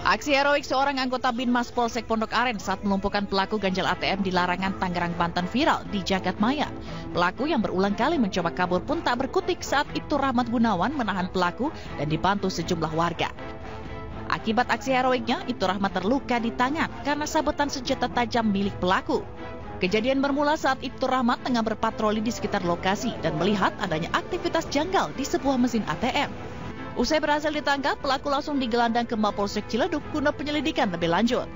Aksi heroik seorang anggota Binmas Polsek Pondok Aren saat melumpuhkan pelaku ganjal ATM di Larangan, Tangerang, Banten viral di jagat maya. Pelaku yang berulang kali mencoba kabur pun tak berkutik saat Ibtu Rahmat Gunawan menahan pelaku dan dibantu sejumlah warga. Akibat aksi heroiknya, Ibtu Rahmat terluka di tangan karena sabetan senjata tajam milik pelaku. Kejadian bermula saat Ibtu Rahmat tengah berpatroli di sekitar lokasi dan melihat adanya aktivitas janggal di sebuah mesin ATM. Usai berhasil ditangkap, pelaku langsung digelandang ke Mapolsek Ciledug guna penyelidikan lebih lanjut.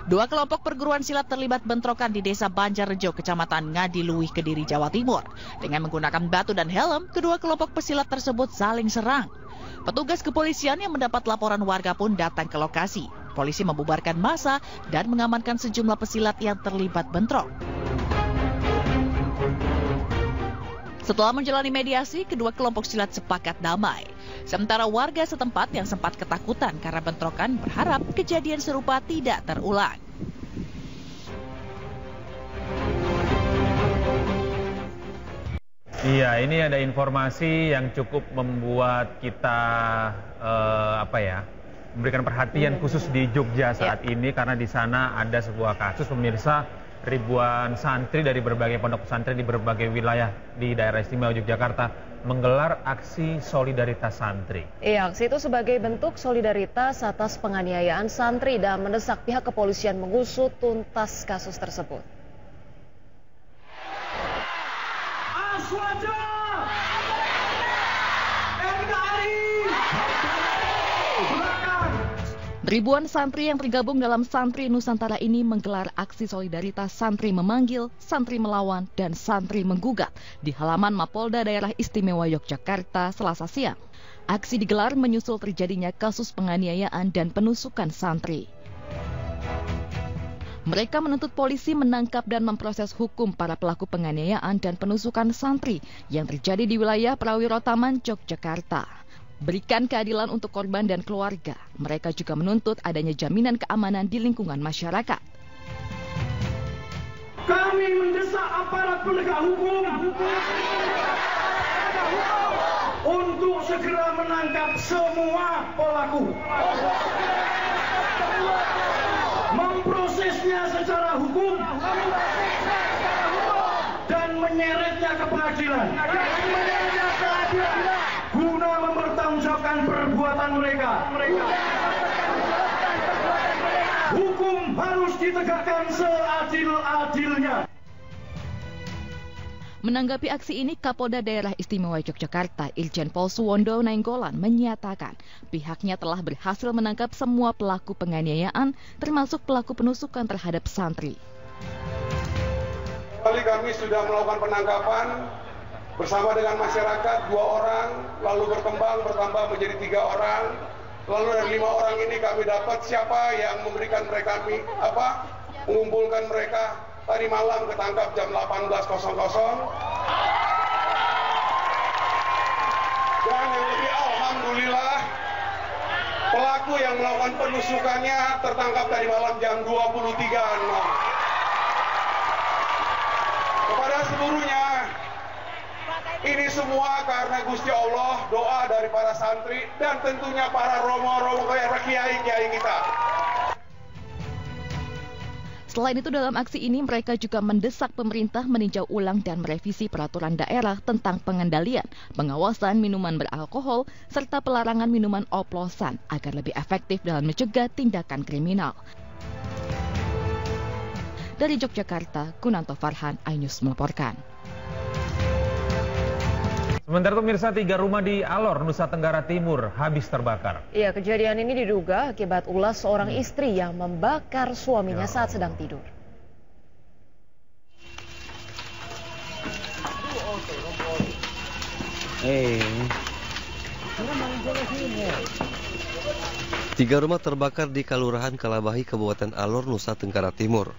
Dua kelompok perguruan silat terlibat bentrokan di Desa Banjarrejo, Kecamatan Ngadiluih, Kediri, Jawa Timur. Dengan menggunakan batu dan helm, kedua kelompok pesilat tersebut saling serang. Petugas kepolisian yang mendapat laporan warga pun datang ke lokasi. Polisi membubarkan massa dan mengamankan sejumlah pesilat yang terlibat bentrok. Setelah menjalani mediasi, kedua kelompok silat sepakat damai. Sementara warga setempat yang sempat ketakutan karena bentrokan berharap kejadian serupa tidak terulang. Iya, ini ada informasi yang cukup membuat kita memberikan perhatian khusus di Jogja saat ini karena di sana ada sebuah kasus pemirsa, ribuan santri dari berbagai pondok pesantren di berbagai wilayah di daerah istimewa Yogyakarta menggelar aksi solidaritas santri. Iya, aksi itu sebagai bentuk solidaritas atas penganiayaan santri dan mendesak pihak kepolisian mengusut tuntas kasus tersebut. Ribuan santri yang tergabung dalam Santri Nusantara ini menggelar aksi solidaritas santri memanggil, santri melawan, dan santri menggugat di halaman Mapolda Daerah Istimewa Yogyakarta Selasa siang. Aksi digelar menyusul terjadinya kasus penganiayaan dan penusukan santri. Mereka menuntut polisi menangkap dan memproses hukum para pelaku penganiayaan dan penusukan santri yang terjadi di wilayah Prawirotaman, Yogyakarta. Berikan keadilan untuk korban dan keluarga. Mereka juga menuntut adanya jaminan keamanan di lingkungan masyarakat. Kami mendesak aparat penegak hukum untuk segera menangkap semua pelaku, memprosesnya secara hukum dan menyeretnya ke pengadilan guna mempertanggungjawabkan perbuatan mereka. Hukum harus ditegakkan seadil-adilnya. Menanggapi aksi ini, Kapolda Daerah Istimewa Yogyakarta Irjen Pol Suwondo Nainggolan menyatakan pihaknya telah berhasil menangkap semua pelaku penganiayaan, termasuk pelaku penusukan terhadap santri. Kami sudah melakukan penangkapan bersama dengan masyarakat 2 orang, lalu bertambah menjadi 3 orang, lalu dari 5 orang ini kami dapat siapa yang memberikan mereka mengumpulkan mereka. Tadi malam ketangkap jam 18.00. Dan yang lebih alhamdulillah, pelaku yang melakukan penusukannya tertangkap tadi malam jam 23.00. Kepada seluruhnya, ini semua karena Gusti Allah, doa dari para santri dan tentunya para romo-romo kiai-kiai kita. Selain itu, dalam aksi ini mereka juga mendesak pemerintah meninjau ulang dan merevisi peraturan daerah tentang pengendalian, pengawasan minuman beralkohol, serta pelarangan minuman oplosan agar lebih efektif dalam mencegah tindakan kriminal. Dari Yogyakarta, Kunanto Farhan, iNews melaporkan. Sementara itu pemirsa, 3 rumah di Alor, Nusa Tenggara Timur habis terbakar. Iya, kejadian ini diduga akibat ulah seorang istri yang membakar suaminya saat sedang tidur. Tiga rumah terbakar di Kelurahan Kalabahi, Kabupaten Alor, Nusa Tenggara Timur.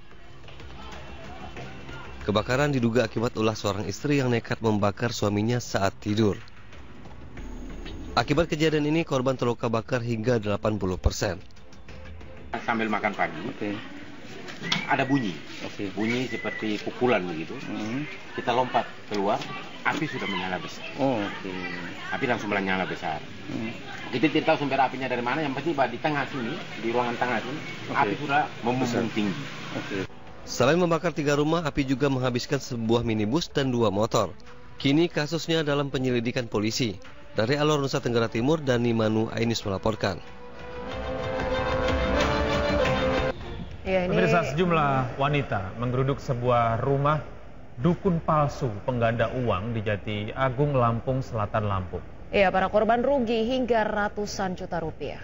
Kebakaran diduga akibat ulah seorang istri yang nekat membakar suaminya saat tidur. Akibat kejadian ini, korban terluka bakar hingga 80%. Sambil makan pagi, ada bunyi, bunyi seperti pukulan begitu. Kita lompat keluar, api sudah menyala besar. Api langsung menyala besar. Kita tidak tahu sumber apinya dari mana, yang pasti di tengah sini, di ruangan tengah sini, api sudah membumbung tinggi. Selain membakar 3 rumah, api juga menghabiskan sebuah minibus dan 2 motor. Kini kasusnya dalam penyelidikan polisi. Dari Alor, Nusa Tenggara Timur, Dani Manu Ainus melaporkan. Pemirsa, sejumlah wanita menggeruduk sebuah rumah dukun palsu pengganda uang di Jati Agung, Lampung Selatan, Lampung. Ya, para korban rugi hingga ratusan juta rupiah.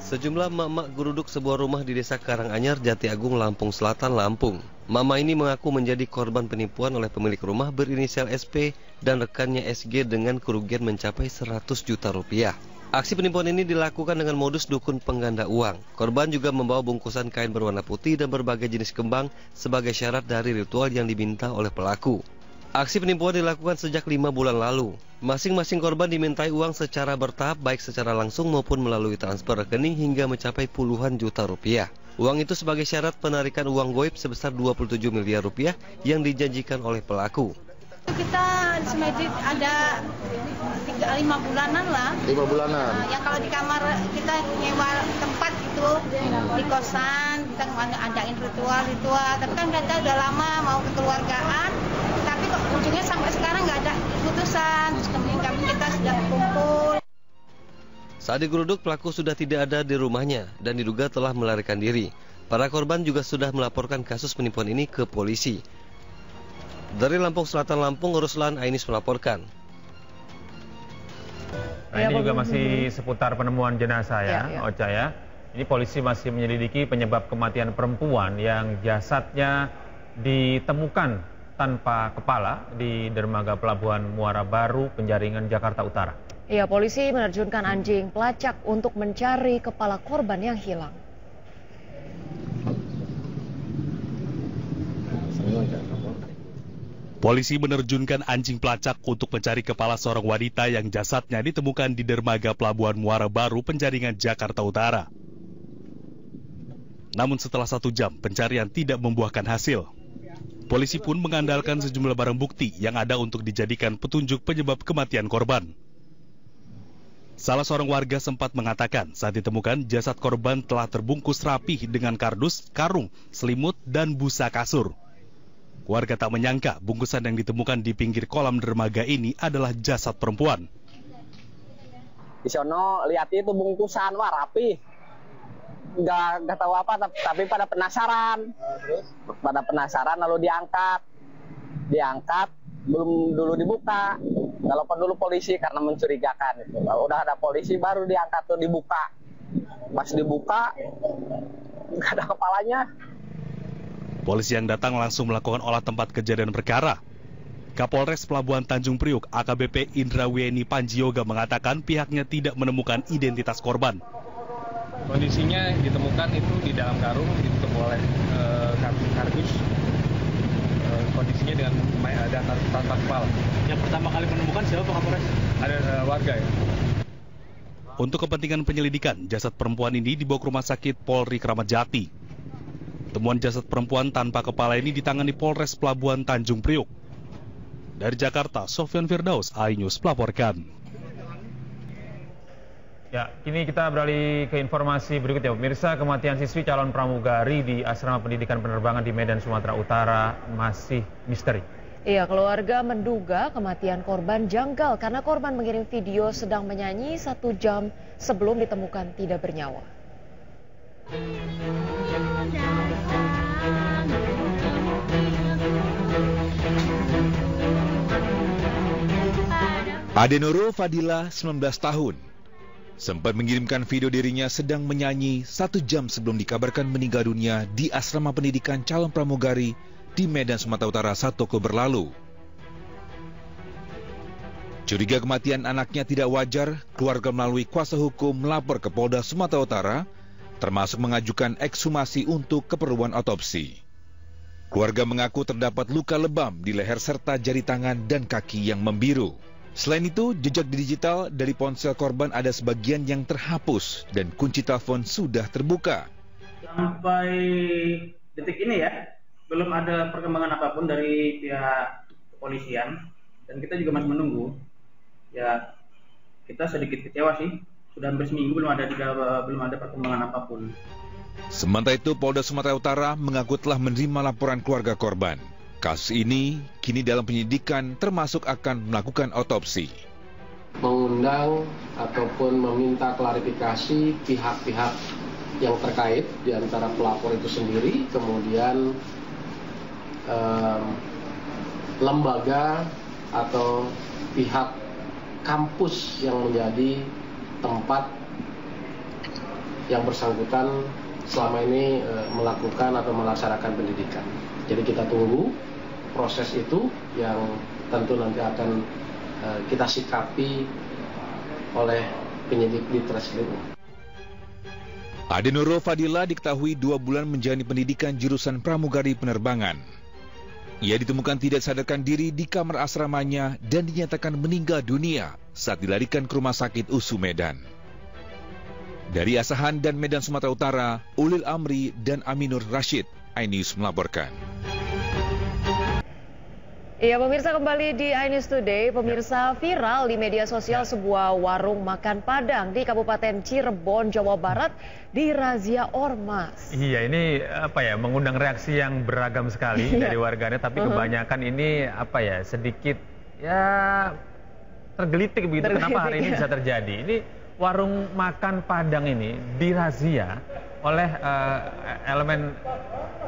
Sejumlah emak-emak geruduk sebuah rumah di Desa Karanganyar, Jati Agung, Lampung Selatan, Lampung. Mama ini mengaku menjadi korban penipuan oleh pemilik rumah berinisial SP dan rekannya SG dengan kerugian mencapai 100 juta rupiah. Aksi penipuan ini dilakukan dengan modus dukun pengganda uang. Korban juga membawa bungkusan kain berwarna putih dan berbagai jenis kembang sebagai syarat dari ritual yang diminta oleh pelaku. Aksi penipuan dilakukan sejak 5 bulan lalu. Masing-masing korban dimintai uang secara bertahap, baik secara langsung maupun melalui transfer rekening hingga mencapai puluhan juta rupiah. Uang itu sebagai syarat penarikan uang goib sebesar 27 miliar rupiah yang dijanjikan oleh pelaku. Kita di Semedit ada 5 bulanan lah. 5 bulanan? Yang kalau di kamar kita nyewa tempat gitu, di kosan, kita adain ritual-ritual. Tapi kan udah lama mau kekeluargaan, tapi kok ujungnya sampai sekarang nggak ada keputusan. Terus kemudian kita sudah kumpul. Saat digeruduk, pelaku sudah tidak ada di rumahnya dan diduga telah melarikan diri. Para korban juga sudah melaporkan kasus penipuan ini ke polisi. Dari Lampung Selatan, Lampung, Ruslan Ainis melaporkan. Nah, ini juga masih seputar penemuan jenazah ya, Ocha ya. Ini polisi masih menyelidiki penyebab kematian perempuan yang jasadnya ditemukan tanpa kepala di dermaga Pelabuhan Muara Baru, Penjaringan, Jakarta Utara. Ya, polisi menerjunkan anjing pelacak untuk mencari kepala korban yang hilang. Polisi menerjunkan anjing pelacak untuk mencari kepala seorang wanita yang jasadnya ditemukan di dermaga Pelabuhan Muara Baru, Penjaringan, Jakarta Utara. Namun setelah 1 jam, pencarian tidak membuahkan hasil. Polisi pun mengandalkan sejumlah barang bukti yang ada untuk dijadikan petunjuk penyebab kematian korban. Salah seorang warga sempat mengatakan saat ditemukan jasad korban telah terbungkus rapih dengan kardus, karung, selimut, dan busa kasur. Warga tak menyangka bungkusan yang ditemukan di pinggir kolam dermaga ini adalah jasad perempuan. Di sono lihat itu bungkusan, wah rapi. Nggak tahu apa, tapi pada penasaran. Pada penasaran lalu diangkat. Belum dulu dibuka. Telepon dulu polisi karena mencurigakan. Udah ada polisi baru diangkat tuh dibuka. Pas dibuka nggak ada kepalanya. Polisi yang datang langsung melakukan olah tempat kejadian perkara. Kapolres Pelabuhan Tanjung Priuk AKBP Indra Weni Panjioga mengatakan pihaknya tidak menemukan identitas korban. Kondisinya ditemukan itu di dalam karung, ditutup oleh kardus. Kondisinya dengan tanpa kepala. Yang pertama kali menemukan siapa Pak Kapolres? Ada warga ya. Untuk kepentingan penyelidikan, jasad perempuan ini dibawa ke Rumah Sakit Polri Kramat Jati. Temuan jasad perempuan tanpa kepala ini ditangani Polres Pelabuhan Tanjung Priuk. Dari Jakarta, Sofyan Firdaus, iNews melaporkan. Ya, kini kita beralih ke informasi berikutnya. Pemirsa, kematian siswi calon pramugari di Asrama Pendidikan Penerbangan di Medan, Sumatera Utara masih misteri. Iya, keluarga menduga kematian korban janggal karena korban mengirim video sedang menyanyi 1 jam sebelum ditemukan tidak bernyawa. Ade Nurul Fadila, 19 tahun, sempat mengirimkan video dirinya sedang menyanyi 1 jam sebelum dikabarkan meninggal dunia di Asrama Pendidikan Calon Pramugari di Medan, Sumatera Utara 1 Oktober lalu. Curiga kematian anaknya tidak wajar, keluarga melalui kuasa hukum melapor ke Polda Sumatera Utara termasuk mengajukan ekshumasi untuk keperluan otopsi. Keluarga mengaku terdapat luka lebam di leher serta jari tangan dan kaki yang membiru. Selain itu, jejak digital dari ponsel korban ada sebagian yang terhapus dan kunci telepon sudah terbuka. Sampai detik ini ya, belum ada perkembangan apapun dari pihak kepolisian dan kita juga masih menunggu. Ya, kita sedikit kecewa sih. Sudah hampir seminggu belum ada perkembangan apapun. Sementara itu, Polda Sumatera Utara mengaku telah menerima laporan keluarga korban. Kasus ini kini dalam penyidikan termasuk akan melakukan otopsi. Mengundang ataupun meminta klarifikasi pihak-pihak yang terkait di antara pelapor itu sendiri, kemudian lembaga atau pihak kampus yang menjadi tempat yang bersangkutan selama ini melakukan atau melaksanakan pendidikan. Jadi kita tunggu proses itu yang tentu nanti akan kita sikapi oleh penyidik di Treskrim. Ade Nurul Fadila diketahui 2 bulan menjalani pendidikan jurusan pramugari penerbangan. Ia ditemukan tidak sadarkan diri di kamar asramanya dan dinyatakan meninggal dunia saat dilarikan ke Rumah Sakit USU Medan. Dari Asahan dan Medan, Sumatera Utara, Ulil Amri dan Aminur Rashid, iNews melaporkan. Iya, pemirsa, kembali di iNews Today. Pemirsa, viral di media sosial sebuah warung makan Padang di Kabupaten Cirebon, Jawa Barat dirazia ormas. Iya, ini mengundang reaksi yang beragam sekali dari warganet, tapi kebanyakan ini sedikit tergelitik begitu. Kenapa hari ini bisa terjadi? Ini warung makan Padang ini dirazia oleh elemen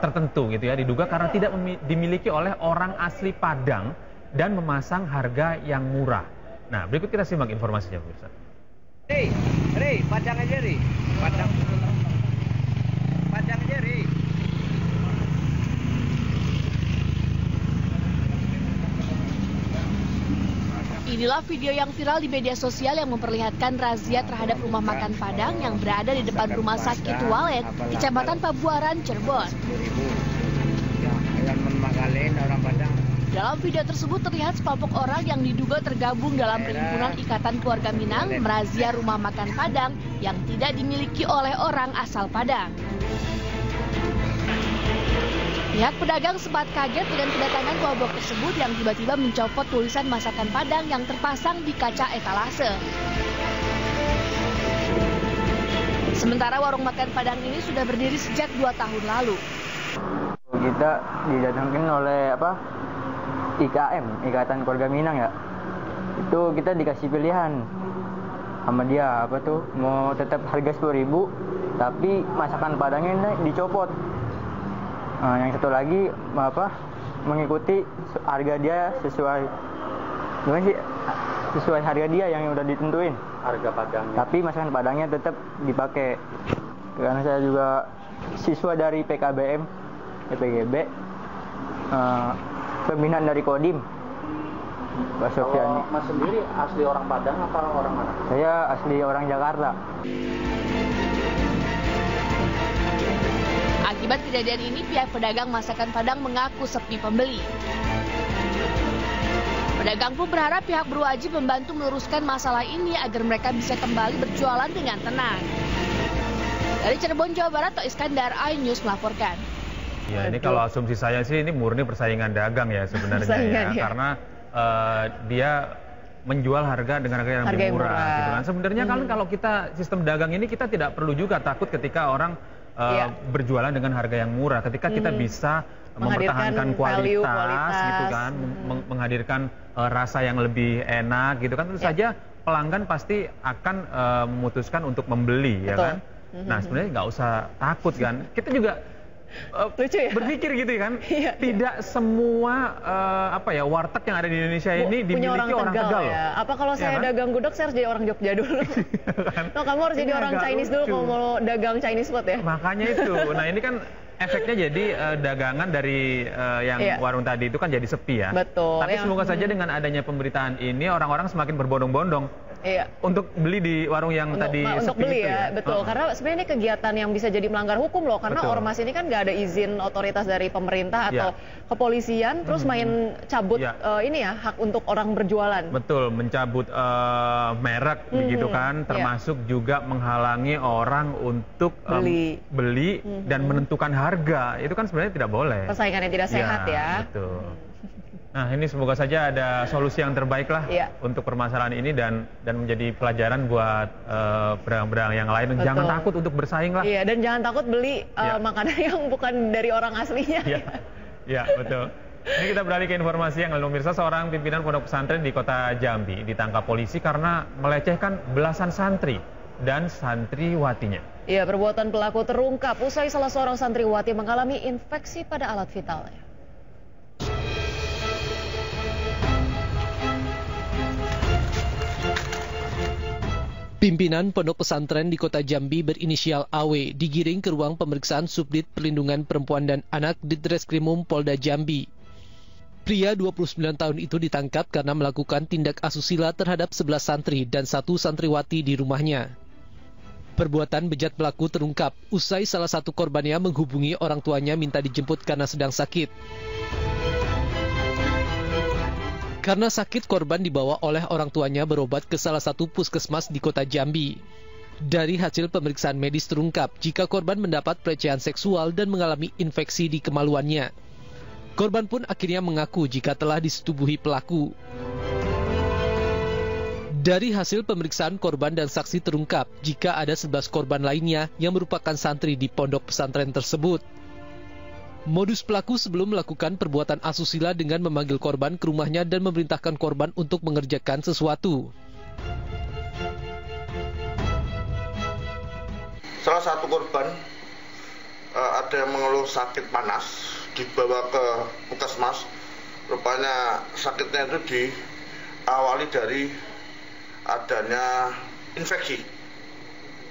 tertentu gitu ya, diduga karena tidak dimiliki oleh orang asli Padang dan memasang harga yang murah. Nah, berikut kita simak informasinya, pemirsa. Padang aja, Padang aja, Inilah video yang viral di media sosial yang memperlihatkan razia terhadap rumah makan Padang yang berada di depan Rumah Sakit Walet, Kecamatan Pabuaran, Cirebon. Dalam video tersebut terlihat sekelompok orang yang diduga tergabung dalam perhimpunan Ikatan Keluarga Minang merazia rumah makan Padang yang tidak dimiliki oleh orang asal Padang. Pihak pedagang sempat kaget dengan kedatangan kelompok tersebut yang tiba-tiba mencopot tulisan masakan Padang yang terpasang di kaca etalase. Sementara warung makan Padang ini sudah berdiri sejak 2 tahun lalu. Kita didatangkan oleh IKM, Ikatan Keluarga Minang ya. Itu kita dikasih pilihan sama dia mau tetap harga 10.000 tapi masakan Padangnya dicopot. Yang satu lagi mengikuti harga dia sesuai harga dia yang udah ditentuin harga Padangnya. Tapi masakan Padangnya tetap dipakai. Karena saya juga siswa dari PKBM, PGB, pembinaan dari Kodim. Pak Sofyan. Mas sendiri asli orang Padang apa orang mana? Saya asli orang Jakarta. Akibat kejadian ini, pihak pedagang masakan Padang mengaku sepi pembeli. Pedagang pun berharap pihak berwajib membantu meluruskan masalah ini agar mereka bisa kembali berjualan dengan tenang. Dari Cirebon, Jawa Barat, Tok Iskandar, iNews melaporkan. Ya, ini kalau asumsi saya sih ini murni persaingan dagang ya sebenarnya ya. Karena dia menjual harga dengan harga yang lebih murah. Gitu kan. Sebenarnya kan kalau kita sistem dagang ini kita tidak perlu juga takut ketika orang berjualan dengan harga yang murah. Ketika kita bisa mempertahankan kualitas gitu kan, menghadirkan rasa yang lebih enak gitu kan, tentu saja pelanggan pasti akan memutuskan untuk membeli. Ya kan. Nah, sebenarnya nggak usah takut kan. Kita juga berpikir gitu kan, tidak semua warteg yang ada di Indonesia ini dimiliki orang Tegal ya. Apa kalau saya dagang gudeg saya harus jadi orang Jogja dulu? No, kamu harus jadi orang Chinese dulu kalau mau dagang Chinese food ya. Makanya itu. Nah, ini kan efeknya jadi dagangan dari yang warung tadi itu kan jadi sepi ya. Betul. Tapi semoga saja dengan adanya pemberitaan ini orang-orang semakin berbondong-bondong untuk beli di warung yang tadi untuk sepi beli itu ya, betul. Karena sebenarnya ini kegiatan yang bisa jadi melanggar hukum loh, karena ormas ini kan nggak ada izin otoritas dari pemerintah atau kepolisian, terus main cabut ini ya hak untuk orang berjualan. Betul, mencabut merek begitu kan, termasuk juga menghalangi orang untuk beli dan menentukan harga. Itu kan sebenarnya tidak boleh. Persaingan yang tidak sehat ya. Betul. Nah, ini semoga saja ada solusi yang terbaik lah untuk permasalahan ini dan menjadi pelajaran buat pedagang-pedagang yang lain. Dan jangan takut untuk bersaing lah. Iya, dan jangan takut beli makanan yang bukan dari orang aslinya. Iya, betul. Ini kita beralih ke informasi yang lain, pemirsa. Seorang pimpinan pondok pesantren di kota Jambi ditangkap polisi karena melecehkan belasan santri dan santriwatinya. Iya, perbuatan pelaku terungkap usai salah seorang santriwati mengalami infeksi pada alat vitalnya. Pimpinan pondok pesantren di kota Jambi berinisial AW digiring ke ruang pemeriksaan Subdit Perlindungan Perempuan dan Anak Ditreskrimum Polda Jambi. Pria 29 tahun itu ditangkap karena melakukan tindak asusila terhadap 11 santri dan 1 santriwati di rumahnya. Perbuatan bejat pelaku terungkap usai salah satu korbannya menghubungi orang tuanya minta dijemput karena sedang sakit. Karena sakit, korban dibawa oleh orang tuanya berobat ke salah satu puskesmas di kota Jambi. Dari hasil pemeriksaan medis terungkap jika korban mendapat pelecehan seksual dan mengalami infeksi di kemaluannya. Korban pun akhirnya mengaku jika telah disetubuhi pelaku. Dari hasil pemeriksaan korban dan saksi terungkap jika ada 11 korban lainnya yang merupakan santri di pondok pesantren tersebut. Modus pelaku sebelum melakukan perbuatan asusila dengan memanggil korban ke rumahnya dan memerintahkan korban untuk mengerjakan sesuatu. Salah satu korban ada yang mengeluh sakit panas, dibawa ke puskesmas. Rupanya sakitnya itu diawali dari adanya infeksi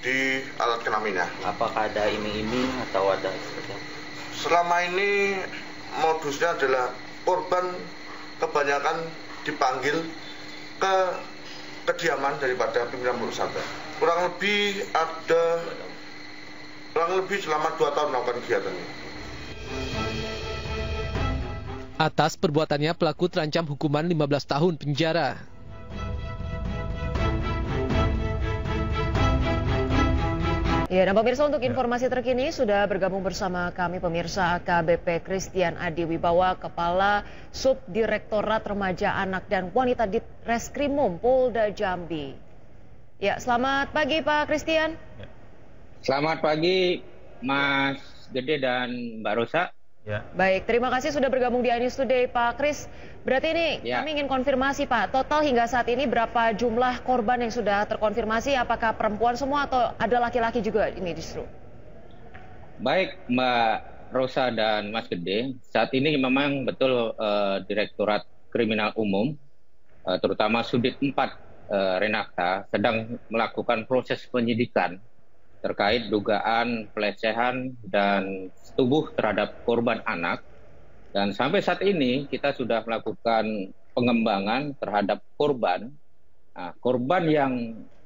di alat kelaminnya. Apakah ada iming-iming atau ada seperti apa? Selama ini modusnya adalah korban kebanyakan dipanggil ke kediaman daripada pimpinan pondok pesantren. Kurang lebih selama 2 tahun melakukan kegiatan ini. Atas perbuatannya pelaku terancam hukuman 15 tahun penjara. Ya, dan pemirsa, untuk informasi terkini sudah bergabung bersama kami pemirsa AKBP Christian Adi Wibawa, Kepala Subdirektorat Remaja Anak dan Wanita Ditreskrimum Polda Jambi. Ya, selamat pagi Pak Christian. Selamat pagi Mas Gede dan Mbak Rosa. Ya. Baik, terima kasih sudah bergabung di iNews Today Pak Kris. Berarti ini kami ingin konfirmasi Pak, total hingga saat ini berapa jumlah korban yang sudah terkonfirmasi? Apakah perempuan semua atau ada laki-laki juga ini justru? Baik Mbak Rosa dan Mas Gede, saat ini memang betul Direktorat Kriminal Umum, terutama Sudit 4 Renakta sedang melakukan proses penyidikan terkait dugaan pelecehan dan setubuh terhadap korban anak. Dan sampai saat ini kita sudah melakukan pengembangan terhadap korban. Nah, korban yang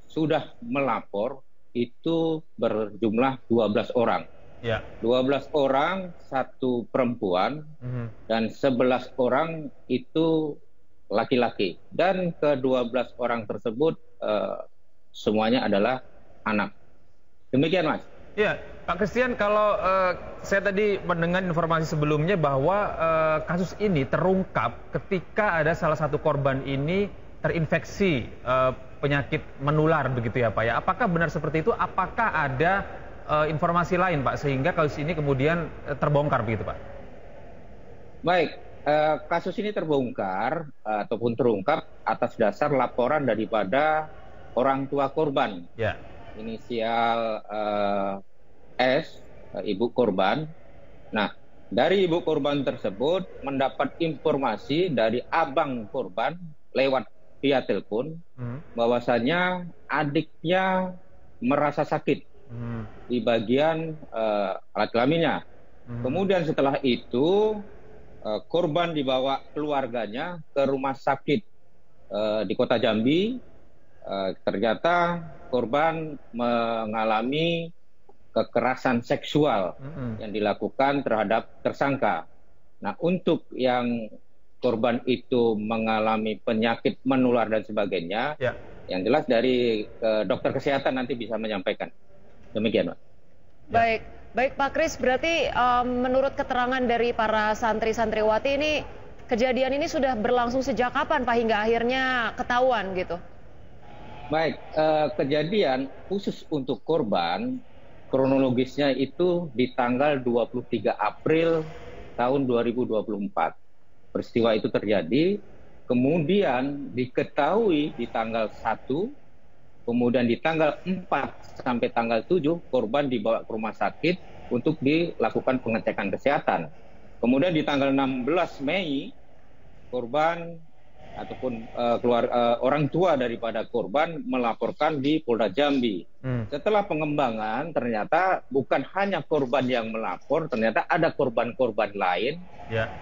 sudah melapor itu berjumlah 12 orang. Ya. 12 orang, 1 perempuan, dan 11 orang itu laki-laki. Dan ke-12 orang tersebut semuanya adalah anak. Demikian Mas. Ya, Pak Christian, kalau saya tadi mendengar informasi sebelumnya bahwa kasus ini terungkap ketika ada salah satu korban ini terinfeksi penyakit menular begitu ya Pak ya. Apakah benar seperti itu? Apakah ada informasi lain Pak sehingga kasus ini kemudian terbongkar begitu Pak? Baik, kasus ini terbongkar ataupun terungkap atas dasar laporan daripada orang tua korban. Ya. Inisial S, ibu korban. Nah, dari ibu korban tersebut mendapat informasi dari abang korban lewat via telepon bahwasanya adiknya merasa sakit di bagian alat kelaminnya. Kemudian setelah itu korban dibawa keluarganya ke rumah sakit di kota Jambi ternyata korban mengalami kekerasan seksual yang dilakukan terhadap tersangka. Nah, untuk yang korban itu mengalami penyakit menular dan sebagainya, yang jelas dari dokter kesehatan nanti bisa menyampaikan. Demikian, Pak. Baik Pak Kris, berarti menurut keterangan dari para santri-santriwati ini, kejadian ini sudah berlangsung sejak kapan Pak hingga akhirnya ketahuan gitu? Baik, kejadian khusus untuk korban, kronologisnya itu di tanggal 23 April tahun 2024. Peristiwa itu terjadi, kemudian diketahui di tanggal 1, kemudian di tanggal 4 sampai tanggal 7 korban dibawa ke rumah sakit untuk dilakukan pengecekan kesehatan. Kemudian di tanggal 16 Mei korban ataupun orang tua daripada korban melaporkan di Polda Jambi. Setelah pengembangan ternyata bukan hanya korban yang melapor, ternyata ada korban-korban lain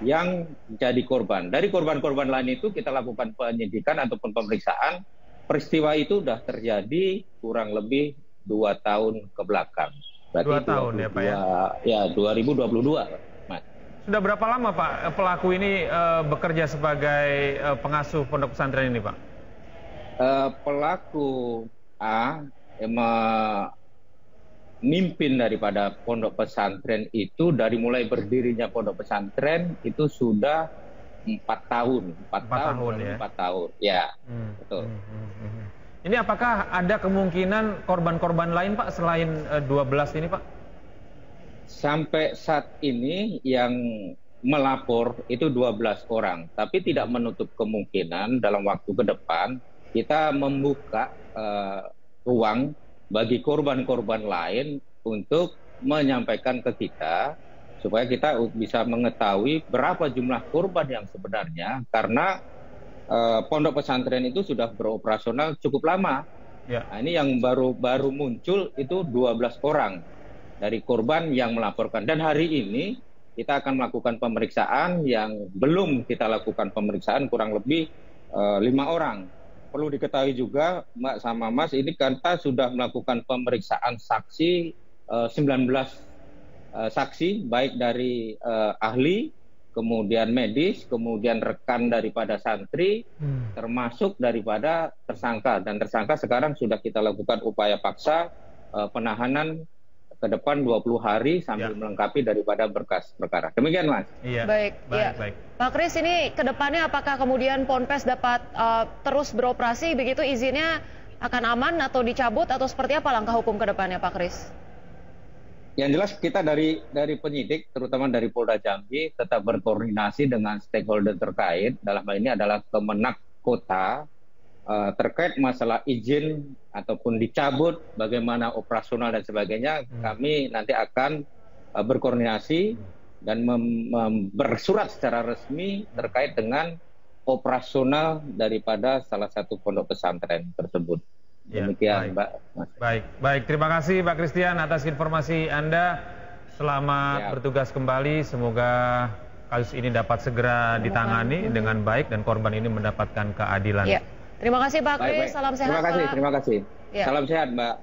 yang jadi korban. Dari korban-korban lain itu kita lakukan penyidikan ataupun pemeriksaan. Peristiwa itu sudah terjadi kurang lebih 2 tahun ke belakang. Berarti 2 tahun ya Pak ya? Ya, 2022. Sudah berapa lama Pak pelaku ini bekerja sebagai pengasuh pondok pesantren ini Pak? Pelaku A memimpin daripada pondok pesantren itu dari mulai berdirinya pondok pesantren itu sudah 4 tahun. 4 tahun ya? 4 tahun, ya. Betul. Ini apakah ada kemungkinan korban-korban lain Pak selain 12 ini Pak? Sampai saat ini yang melapor itu 12 orang, tapi tidak menutup kemungkinan dalam waktu ke depan kita membuka ruang bagi korban-korban lain untuk menyampaikan ke kita supaya kita bisa mengetahui berapa jumlah korban yang sebenarnya, karena pondok pesantren itu sudah beroperasional cukup lama. Nah, ini yang baru muncul itu 12 orang dari korban yang melaporkan, dan hari ini kita akan melakukan pemeriksaan yang belum kita lakukan pemeriksaan kurang lebih 5 orang. Perlu diketahui juga Mbak sama Mas, ini kita sudah melakukan pemeriksaan saksi 19 saksi, baik dari ahli, kemudian medis, kemudian rekan daripada santri, termasuk daripada tersangka. Dan tersangka sekarang sudah kita lakukan upaya paksa penahanan ke depan 20 hari sambil melengkapi daripada berkas perkara. Demikian Mas. Iya. Baik. Pak Kris, ini ke depannya apakah kemudian Ponpes dapat terus beroperasi begitu, izinnya akan aman atau dicabut atau seperti apa langkah hukum ke depannya Pak Kris? Yang jelas kita dari penyidik, terutama dari Polda Jambi, tetap berkoordinasi dengan stakeholder terkait. Dalam hal ini adalah Kemenak Kota, terkait masalah izin ataupun dicabut, bagaimana operasional dan sebagainya, kami nanti akan berkoordinasi dan bersurat secara resmi terkait dengan operasional daripada salah satu pondok pesantren tersebut. Demikian, Mbak. Baik. Terima kasih Pak Christian atas informasi Anda. Selamat bertugas kembali. Semoga kasus ini dapat segera ditangani dengan baik dan korban ini mendapatkan keadilan. Terima kasih Pak Kris, salam sehat Pak. Terima kasih. Salam sehat Mbak.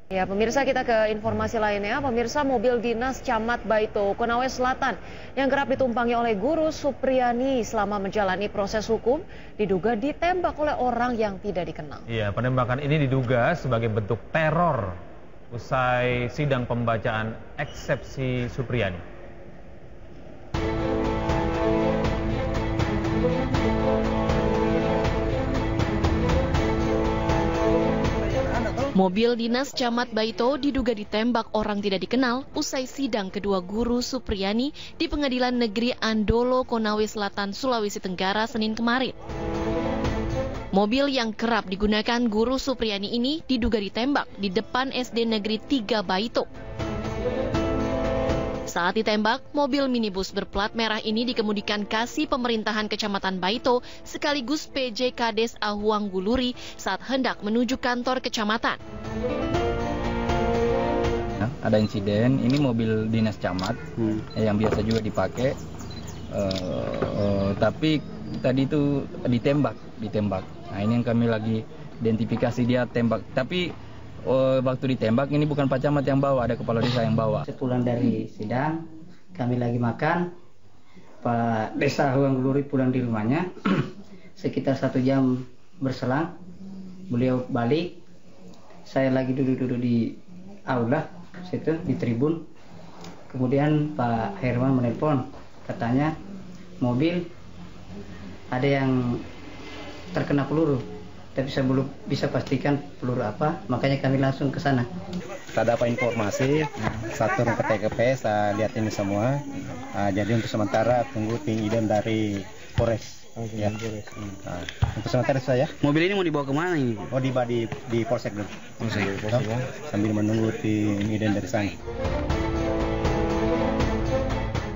Ya, pemirsa, kita ke informasi lainnya. Pemirsa, mobil dinas Camat Baito, Konawe Selatan yang kerap ditumpangi oleh Guru Supriyani selama menjalani proses hukum diduga ditembak oleh orang yang tidak dikenal. Iya, penembakan ini diduga sebagai bentuk teror usai sidang pembacaan eksepsi Supriyani. Mobil dinas Camat Baito diduga ditembak orang tidak dikenal usai sidang kedua Guru Supriyani di Pengadilan Negeri Andolo, Konawe Selatan, Sulawesi Tenggara, Senin kemarin. Mobil yang kerap digunakan Guru Supriyani ini diduga ditembak di depan SD Negeri 3 Baito. Saat ditembak, mobil minibus berplat merah ini dikemudikan Kasih Pemerintahan Kecamatan Baito sekaligus PJ Kades Ahuang Guluri saat hendak menuju kantor kecamatan. Ada insiden, ini mobil dinas camat yang biasa juga dipakai, tapi tadi itu ditembak. Nah, ini yang kami lagi identifikasi dia tembak. Tapi waktu ditembak ini bukan Pak Camat yang bawa, ada kepala desa yang bawa. Sepulang dari sidang, kami lagi makan. Pak Desa Huang Gluri pulang di rumahnya. Sekitar 1 jam berselang, beliau balik. Saya lagi duduk-duduk di aula, situ di tribun. Kemudian Pak Herman menelpon, katanya mobil ada yang terkena peluru, tapi saya belum bisa pastikan peluru apa, makanya kami langsung ke sana. Kita dapat informasi, satu ke TKP, saya lihat ini semua. Jadi untuk sementara tunggu ident dari Polres. Ya. Untuk sementara saya. Mobil ini mau dibawa kemana ini? Oh, di Polsek dulu. Sambil menunggu tim ident dari sana.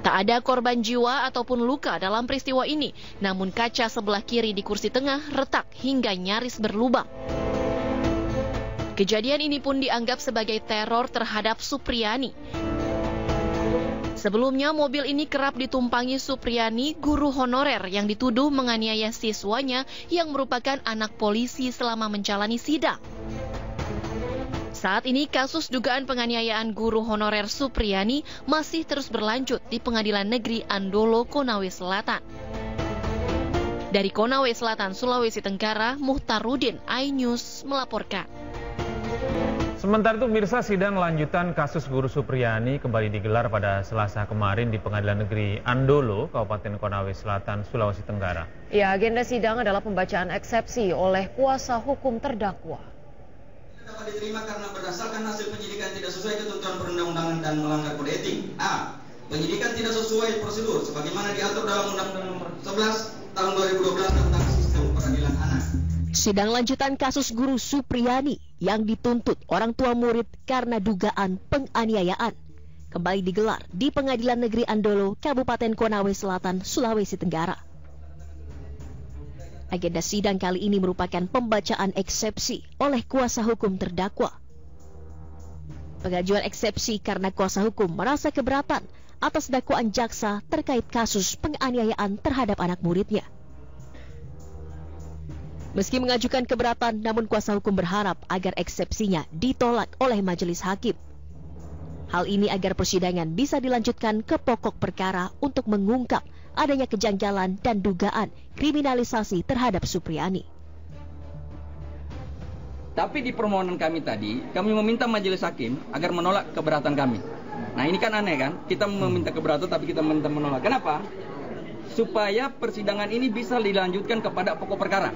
Tak ada korban jiwa ataupun luka dalam peristiwa ini, namun kaca sebelah kiri di kursi tengah retak hingga nyaris berlubang. Kejadian ini pun dianggap sebagai teror terhadap Supriyani. Sebelumnya mobil ini kerap ditumpangi Supriyani, guru honorer yang dituduh menganiaya siswanya yang merupakan anak polisi selama menjalani sidang. Saat ini kasus dugaan penganiayaan guru honorer Supriyani masih terus berlanjut di Pengadilan Negeri Andolo, Konawe Selatan. Dari Konawe Selatan, Sulawesi Tenggara, Muhtarudin, iNews melaporkan. Sementara itu, pemirsa, sidang lanjutan kasus guru Supriyani kembali digelar pada Selasa kemarin di Pengadilan Negeri Andolo, Kabupaten Konawe Selatan, Sulawesi Tenggara. Ya, agenda sidang adalah pembacaan eksepsi oleh kuasa hukum terdakwa. Dapat diterima karena berdasarkan hasil penyidikan tidak sesuai ketentuan perundang-undangan dan melanggar kode etik. A. Penyidikan tidak sesuai prosedur sebagaimana diatur dalam Undang-Undang Nomor 11 Tahun 2012 tentang Sistem Peradilan Anak. Sidang lanjutan kasus guru Supriyani yang dituntut orang tua murid karena dugaan penganiayaan kembali digelar di Pengadilan Negeri Andolo, Kabupaten Konawe Selatan, Sulawesi Tenggara. Agenda sidang kali ini merupakan pembacaan eksepsi oleh kuasa hukum terdakwa. Pengajuan eksepsi karena kuasa hukum merasa keberatan atas dakwaan jaksa terkait kasus penganiayaan terhadap anak muridnya. Meski mengajukan keberatan, namun kuasa hukum berharap agar eksepsinya ditolak oleh majelis hakim. Hal ini agar persidangan bisa dilanjutkan ke pokok perkara untuk mengungkap adanya kejanggalan dan dugaan kriminalisasi terhadap Supriyani. Tapi di permohonan kami tadi, kami meminta majelis hakim agar menolak keberatan kami. Nah ini kan aneh kan, kita meminta keberatan tapi kita meminta menolak. Kenapa? Supaya persidangan ini bisa dilanjutkan kepada pokok perkara.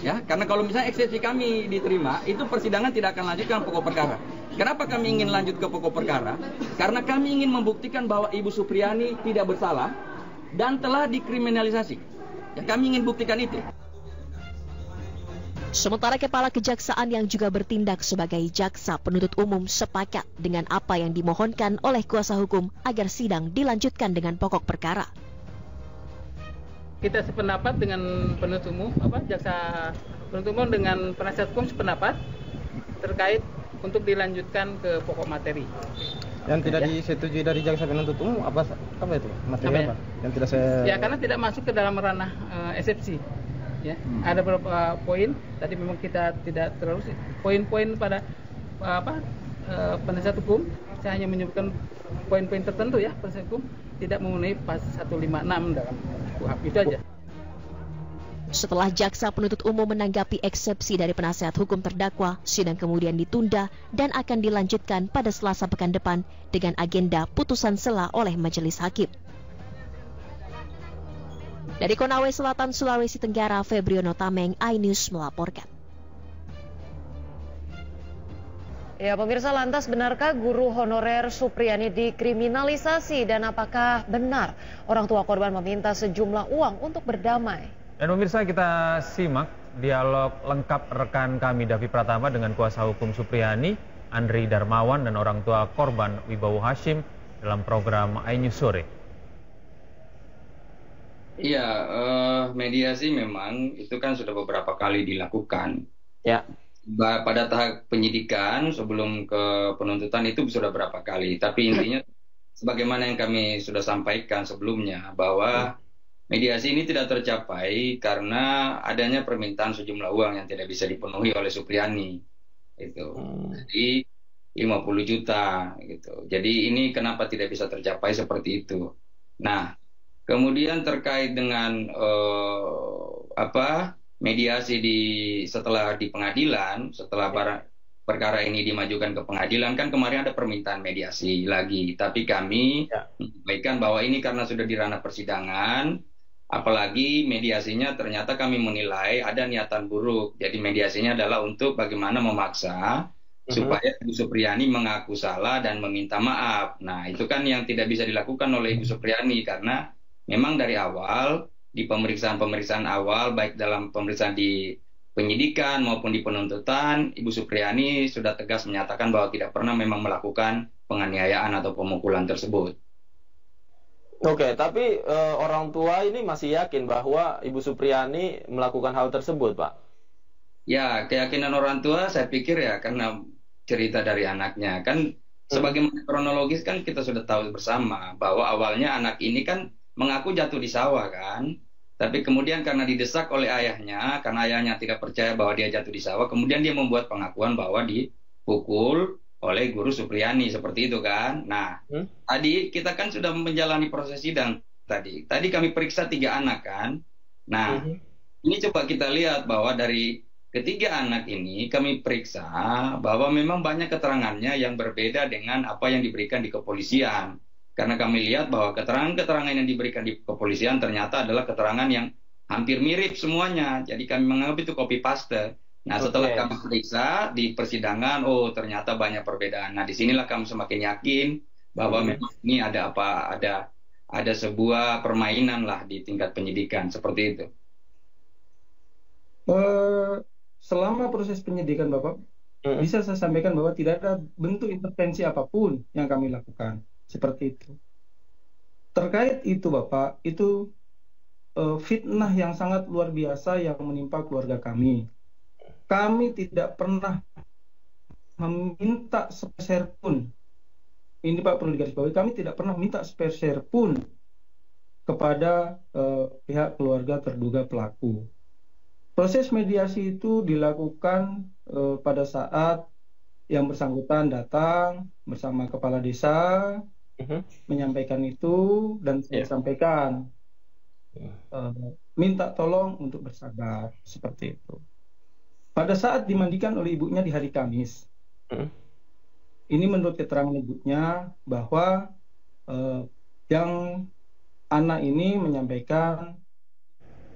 Ya, karena kalau misalnya eksepsi kami diterima, itu persidangan tidak akan lanjutkan pokok perkara. Kenapa kami ingin lanjut ke pokok perkara? Karena kami ingin membuktikan bahwa Ibu Supriyani tidak bersalah dan telah dikriminalisasi. Ya, kami ingin buktikan itu. Sementara Kepala Kejaksaan yang juga bertindak sebagai jaksa penuntut umum sepakat dengan apa yang dimohonkan oleh kuasa hukum agar sidang dilanjutkan dengan pokok perkara. Kita sependapat dengan penuntut umum, jaksa penuntut umum dengan penasihat hukum sependapat terkait untuk dilanjutkan ke pokok materi. Yang tidak disetujui dari jaksa penuntut umum apa itu? Materi apa? Yang tidak saya. Ya, karena tidak masuk ke dalam ranah eksepsi. Ya, ada beberapa poin. Tadi memang kita tidak terlalu poin-poin pada penasihat hukum. Saya hanya menyebutkan poin-poin tertentu ya, penasihat hukum tidak memenuhi pasal 156 dalam KUHP, itu aja. Setelah jaksa penuntut umum menanggapi eksepsi dari penasihat hukum terdakwa, sidang kemudian ditunda dan akan dilanjutkan pada Selasa pekan depan dengan agenda putusan sela oleh majelis hakim. Dari Konawe Selatan, Sulawesi Tenggara, Febriono Tameng, iNews melaporkan. Ya, pemirsa, lantas benarkah guru honorer Supriyani dikriminalisasi dan apakah benar orang tua korban meminta sejumlah uang untuk berdamai? Dan pemirsa, kita simak dialog lengkap rekan kami Davi Pratama dengan kuasa hukum Supriyani, Andri Darmawan, dan orang tua korban Wibowo Hashim dalam program iNews Sore. Iya, mediasi memang itu kan sudah beberapa kali dilakukan. Ya. Pada tahap penyidikan sebelum ke penuntutan itu sudah berapa kali. Tapi intinya sebagaimana yang kami sudah sampaikan sebelumnya bahwa mediasi ini tidak tercapai karena adanya permintaan sejumlah uang yang tidak bisa dipenuhi oleh Supriyani. Jadi 50 juta gitu. Jadi ini kenapa tidak bisa tercapai seperti itu. Nah, kemudian terkait dengan mediasi setelah di pengadilan, setelah perkara ini dimajukan ke pengadilan, kan kemarin ada permintaan mediasi lagi. Tapi kami menyampaikan bahwa ini karena sudah di ranah persidangan, apalagi mediasinya ternyata kami menilai ada niatan buruk. Jadi mediasinya adalah untuk bagaimana memaksa supaya Ibu Supriyani mengaku salah dan meminta maaf. Nah, itu kan yang tidak bisa dilakukan oleh Ibu Supriyani karena memang dari awal di pemeriksaan awal, baik dalam pemeriksaan di penyidikan maupun di penuntutan, Ibu Supriyani sudah tegas menyatakan bahwa tidak pernah memang melakukan penganiayaan atau pemukulan tersebut. Oke, tapi orang tua ini masih yakin bahwa Ibu Supriyani melakukan hal tersebut, Pak? Ya, keyakinan orang tua saya pikir ya karena cerita dari anaknya. Kan sebagaimana kronologis kan kita sudah tahu bersama bahwa awalnya anak ini kan mengaku jatuh di sawah kan. Tapi kemudian karena didesak oleh ayahnya, karena ayahnya tidak percaya bahwa dia jatuh di sawah, kemudian dia membuat pengakuan bahwa dipukul oleh Guru Supriyani, seperti itu kan. Nah, tadi kita kan sudah menjalani proses sidang tadi. Tadi kami periksa 3 anak kan. Nah, ini coba kita lihat bahwa dari ketiga anak ini kami periksa bahwa memang banyak keterangannya yang berbeda dengan apa yang diberikan di kepolisian. Karena kami lihat bahwa keterangan-keterangan yang diberikan di kepolisian ternyata adalah keterangan yang hampir mirip semuanya. Jadi kami menganggap itu copy paste. Nah, setelah kami periksa di persidangan, oh ternyata banyak perbedaan. Nah, disinilah kami semakin yakin bahwa memang ini ada sebuah permainan lah di tingkat penyidikan seperti itu. Selama proses penyidikan Bapak, bisa saya sampaikan bahwa tidak ada bentuk intervensi apapun yang kami lakukan. Seperti itu. Terkait itu Bapak, itu fitnah yang sangat luar biasa yang menimpa keluarga kami. Kami tidak pernah meminta sepeser pun. Ini Pak perlu digarisbawahi, kami tidak pernah minta sepeser pun kepada pihak keluarga terduga pelaku. Proses mediasi itu dilakukan pada saat yang bersangkutan datang bersama kepala desa, menyampaikan itu, dan saya sampaikan minta tolong untuk bersabar, seperti itu. Pada saat dimandikan oleh ibunya di hari Kamis, ini menurut keterangan ibunya bahwa yang anak ini menyampaikan.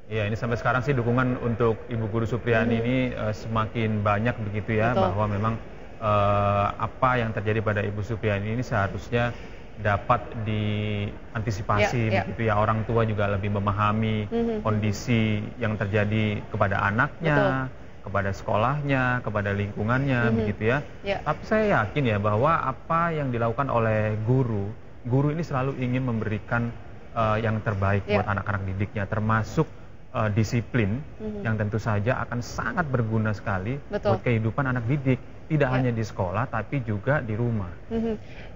Ya, ini sampai sekarang sih dukungan untuk Ibu Guru Supriyani ini semakin banyak begitu ya. Betul. Bahwa memang apa yang terjadi pada Ibu Supriyani ini seharusnya dapat diantisipasi begitu ya. Orang tua juga lebih memahami kondisi yang terjadi kepada anaknya, kepada sekolahnya, kepada lingkungannya begitu ya. Tapi saya yakin ya bahwa apa yang dilakukan oleh guru ini selalu ingin memberikan yang terbaik buat anak-anak didiknya, termasuk disiplin yang tentu saja akan sangat berguna sekali buat kehidupan anak didik, tidak hanya di sekolah tapi juga di rumah.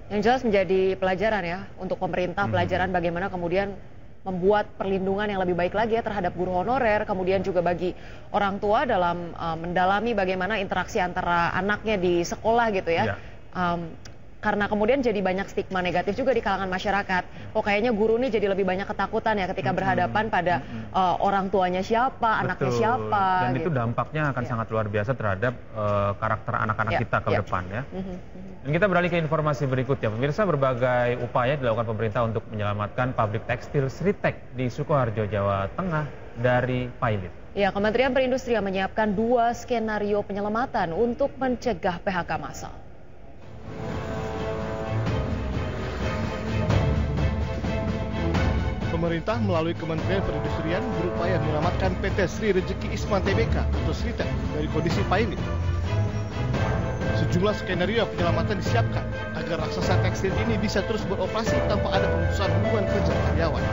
Yang jelas menjadi pelajaran ya untuk pemerintah, pelajaran bagaimana kemudian membuat perlindungan yang lebih baik lagi ya terhadap guru honorer, kemudian juga bagi orang tua dalam mendalami bagaimana interaksi antara anaknya di sekolah gitu ya. Karena kemudian jadi banyak stigma negatif juga di kalangan masyarakat. Oh kayaknya guru ini jadi lebih banyak ketakutan ya ketika berhadapan pada orang tuanya siapa, anaknya siapa. Dan itu dampaknya akan sangat luar biasa terhadap karakter anak-anak kita ke depan ya. Dan kita beralih ke informasi berikutnya. Pemirsa, berbagai upaya dilakukan pemerintah untuk menyelamatkan pabrik tekstil Sritek di Sukoharjo, Jawa Tengah dari pilot. Ya, Kementerian Perindustrian menyiapkan 2 skenario penyelamatan untuk mencegah PHK massal. Pemerintah melalui Kementerian Perindustrian berupaya menyelamatkan PT Sri Rezeki Isman Tbk atau Sritek dari kondisi pilot. Sejumlah skenario penyelamatan disiapkan agar raksasa tekstil ini bisa terus beroperasi tanpa ada pemutusan hubungan kerja karyawan.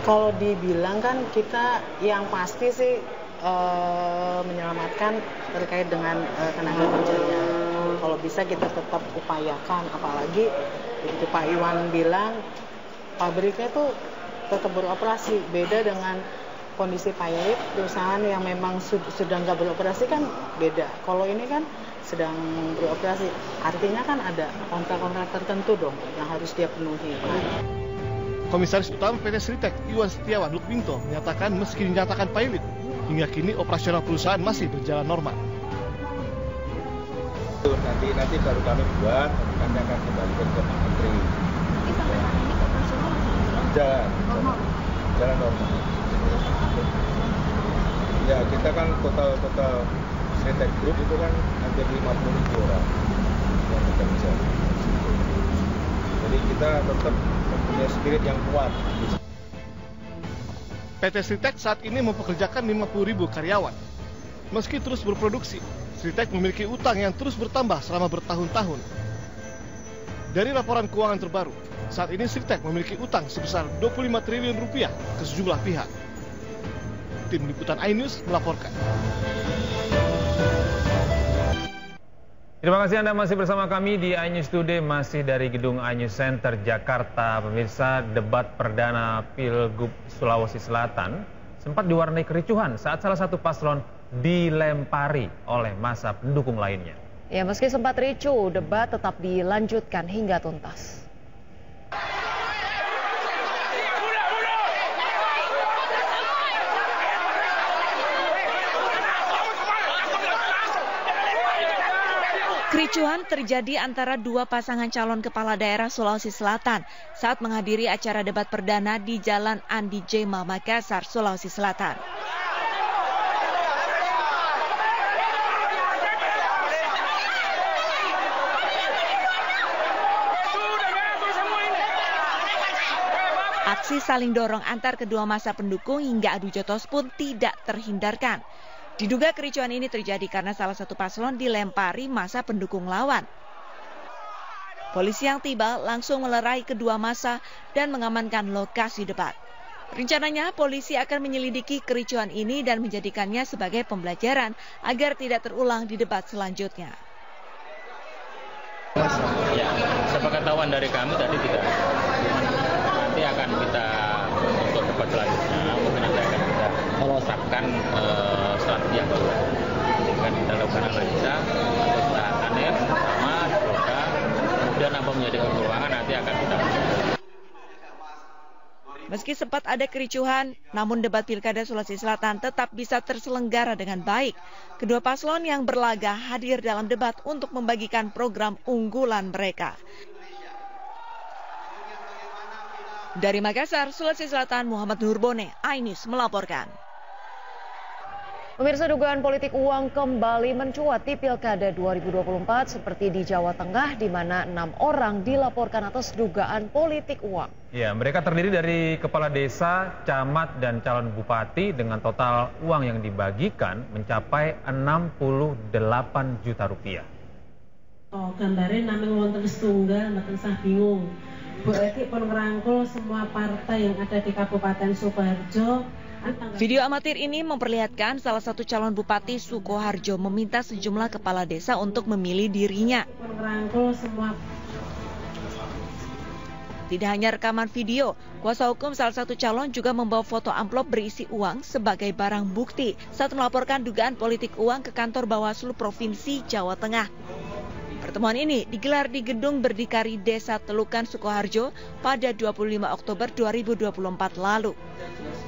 Kalau dibilang kan kita yang pasti sih menyelamatkan terkait dengan tenaga kerjanya. Kalau bisa kita tetap upayakan, apalagi begitu Pak Iwan bilang pabriknya tuh tetap beroperasi. Beda dengan kondisi payet, perusahaan yang memang sudah nggak beroperasi kan beda. Kalau ini kan sedang beroperasi, artinya kan ada kontrak-kontrak tertentu dong yang harus dia penuhi. Komisaris Utama PT Sritek, Iwan Setiawan Lukminto, menyatakan meski dinyatakan pilot, hingga kini operasional perusahaan masih berjalan normal. Nanti baru kami buat, kami akan kembalikan ke Pak Menteri. Jalan normal. Ya, kita kan total Sritek Group itu kan hampir 50.000 orang yang bekerja. Jadi kita tetap mempunyai spirit yang kuat. PT Sritek saat ini mempekerjakan 50.000 karyawan. Meski terus berproduksi, Sritek memiliki utang yang terus bertambah selama bertahun-tahun. Dari laporan keuangan terbaru, saat ini Sritek memiliki utang sebesar 25 triliun rupiah ke sejumlah pihak. Tim Liputan iNews melaporkan. Terima kasih Anda masih bersama kami di iNews Today, masih dari gedung iNews Center Jakarta. Pemirsa, debat perdana Pilgub Sulawesi Selatan sempat diwarnai kericuhan saat salah satu paslon dilempari oleh massa pendukung lainnya. Ya, meski sempat ricuh, debat tetap dilanjutkan hingga tuntas. Kericuhan terjadi antara dua pasangan calon kepala daerah Sulawesi Selatan saat menghadiri acara debat perdana di Jalan Andi Jema, Makassar, Sulawesi Selatan. Aksi saling dorong antar kedua massa pendukung hingga adu jotos pun tidak terhindarkan. Diduga kericuhan ini terjadi karena salah satu paslon dilempari massa pendukung lawan. Polisi yang tiba langsung melerai kedua massa dan mengamankan lokasi debat. Rencananya polisi akan menyelidiki kericuhan ini dan menjadikannya sebagai pembelajaran agar tidak terulang di debat selanjutnya. Ya, sepengetahuan dari kami tadi tidak. Nanti akan kita untuk debat selanjutnya, mungkin nanti akan kita melosapkan strategi yang baru. Akan kita lakukan analisa atau tahapannya sama roda, kemudian apa menjadi kekurangan nanti akan kita. Meski sempat ada kericuhan, namun debat Pilkada Sulawesi Selatan tetap bisa terselenggara dengan baik. Kedua paslon yang berlaga hadir dalam debat untuk membagikan program unggulan mereka. Dari Makassar, Sulawesi Selatan, Muhammad Nurbone, iNews melaporkan. Pemirsa, dugaan politik uang kembali mencuat di Pilkada 2024 seperti di Jawa Tengah, di mana 6 orang dilaporkan atas dugaan politik uang. Ya, mereka terdiri dari kepala desa, camat, dan calon bupati dengan total uang yang dibagikan mencapai 68 juta rupiah. Oh, gambarnya namanya wonten setunggal, mboten sah bingung. Berarti pun ngerangkul semua partai yang ada di Kabupaten Sukoharjo. Video amatir ini memperlihatkan salah satu calon bupati Sukoharjo meminta sejumlah kepala desa untuk memilih dirinya. Tidak hanya rekaman video, kuasa hukum salah satu calon juga membawa foto amplop berisi uang sebagai barang bukti saat melaporkan dugaan politik uang ke kantor Bawaslu Provinsi Jawa Tengah. Pertemuan ini digelar di gedung berdikari Desa Telukan Sukoharjo pada 25 Oktober 2024 lalu.